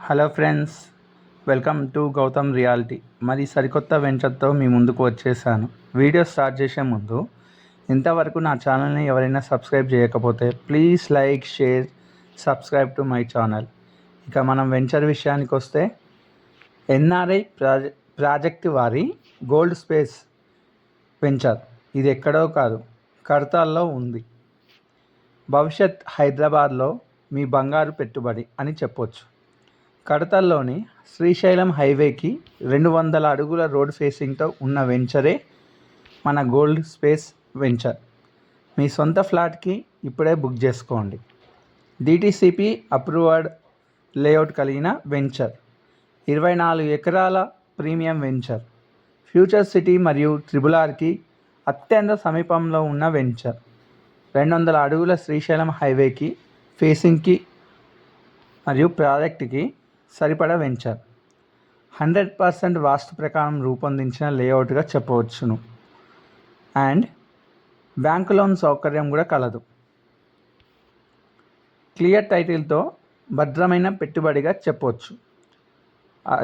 Hello friends, welcome to Gautam reality. మరి సరికొత్త వెంచర్తో మీ ముందుకు వచ్చేసాను. వీడియో స్టార్ట్ చేసే ముందు ఇంతవరకు నా ఛానల్ని ఎవరైనా సబ్స్క్రైబ్ చేయకపోతే please like, share, subscribe to my channel. ఇక మనం వెంచర్ విషయానికి వస్తే ఎన్ఆర్ఐ ప్రాజెక్ట్ వారి గోల్డ్ స్పేస్ వెంచర్. ఇది ఎక్కడో కాదు, కడతాల్లో ఉంది. భవిష్యత్ హైదరాబాద్లో మీ బంగారు పెట్టుబడి అని చెప్పొచ్చు. కడతల్లోని శ్రీశైలం హైవేకి 200 అడుగుల రోడ్ ఫేసింగ్తో ఉన్న వెంచరే మన గోల్డ్ స్పేస్ వెంచర్. మీ సొంత ఫ్లాట్కి ఇప్పుడే బుక్ చేసుకోండి. డిటిసిపి అప్రూవ్డ్ లేఅవుట్ కలిగిన వెంచర్, 24 ఎకరాల ప్రీమియం వెంచర్, ఫ్యూచర్ సిటీ మరియు ట్రిబుల్-ఆర్కి అత్యంత సమీపంలో ఉన్న వెంచర్, 200 అడుగుల శ్రీశైలం హైవేకి ఫేసింగ్కి మరియు ప్రాజెక్ట్కి సరిపడా వెంచర్, 100% వాస్తు ప్రకారం రూపొందించిన లేఅవుట్గా చెప్పవచ్చును. అండ్ బ్యాంకు లోన్ సౌకర్యం కూడా కలదు. క్లియర్ టైటిల్తో భద్రమైన పెట్టుబడిగా చెప్పవచ్చు.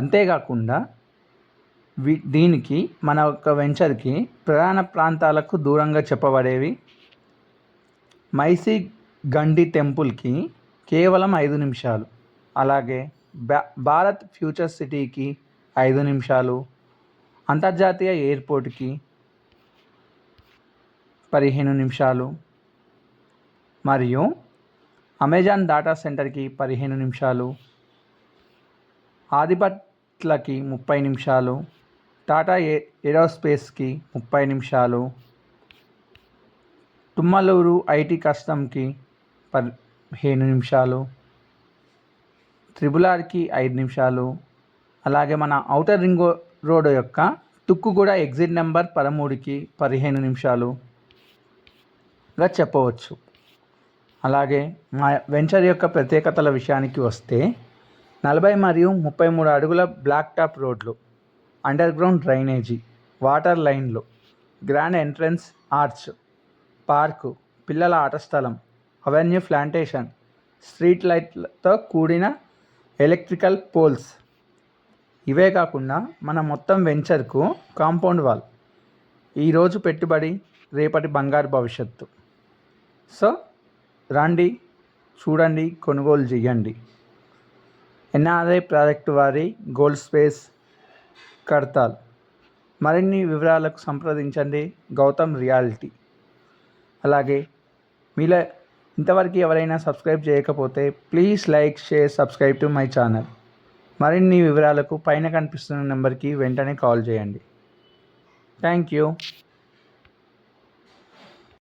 అంతేకాకుండా దీనికి మన యొక్క వెంచర్కి ప్రధాన ప్రాంతాలకు దూరంగా చెప్పబడేవి మైసీ గండి టెంపుల్కి కేవలం 5 నిమిషాలు, అలాగే భారత్ ఫ్యూచర్ సిటీకి 5 నిమిషాలు, అంతర్జాతీయ ఎయిర్పోర్ట్కి 15 నిమిషాలు, మరియు అమెజాన్ డేటా సెంటర్కి 15 నిమిషాలు, ఆదిబట్లకి 30 నిమిషాలు, టాటా ఏరోస్పేస్కి 30 నిమిషాలు, తుమ్మలూరు ఐటీ కస్టమ్కి 15 నిమిషాలు, ట్రిబుల్-ఆర్కి 5 నిమిషాలు, అలాగే మన ఔటర్ రింగ్ రోడ్ యొక్క తుక్కుగూడ ఎగ్జిట్ నెంబర్ 13కి 15 నిమిషాలుగా చెప్పవచ్చు. అలాగే మా వెంచర్ యొక్క ప్రత్యేకతల విషయానికి వస్తే 40 మరియు 33 అడుగుల బ్లాక్ టాప్ రోడ్లు, అండర్ గ్రౌండ్ డ్రైనేజీ, వాటర్ లైన్లు, గ్రాండ్ ఎంట్రన్స్ ఆర్చ్, పార్కు, పిల్లల ఆట స్థలం, అవెన్యూ ప్లాంటేషన్, స్ట్రీట్ లైట్లతో కూడిన ఎలక్ట్రికల్ పోల్స్. ఇవే కాకుండా మన మొత్తం వెంచర్కు కాంపౌండ్ వాల్. ఈరోజు పెట్టుబడి, రేపటి బంగారు భవిష్యత్తు. సో రండి, చూడండి, కొనుగోలు చేయండి. ఎన్ఆర్ఐ ప్రాజెక్టు వారి గోల్డ్ స్పేస్, కడతాల్. మరిన్ని వివరాలకు సంప్రదించండి గౌతమ్ రియాలిటీ. అలాగే మీలో ఇంతవరకు ఎవరైనా సబ్స్క్రైబ్ చేయకపోతే please like, share, subscribe to my channel. మరిన్ని వివరాలకు పైన కనిపిస్తున్న నెంబర్కి వెంటనే కాల్ చేయండి. Thank you.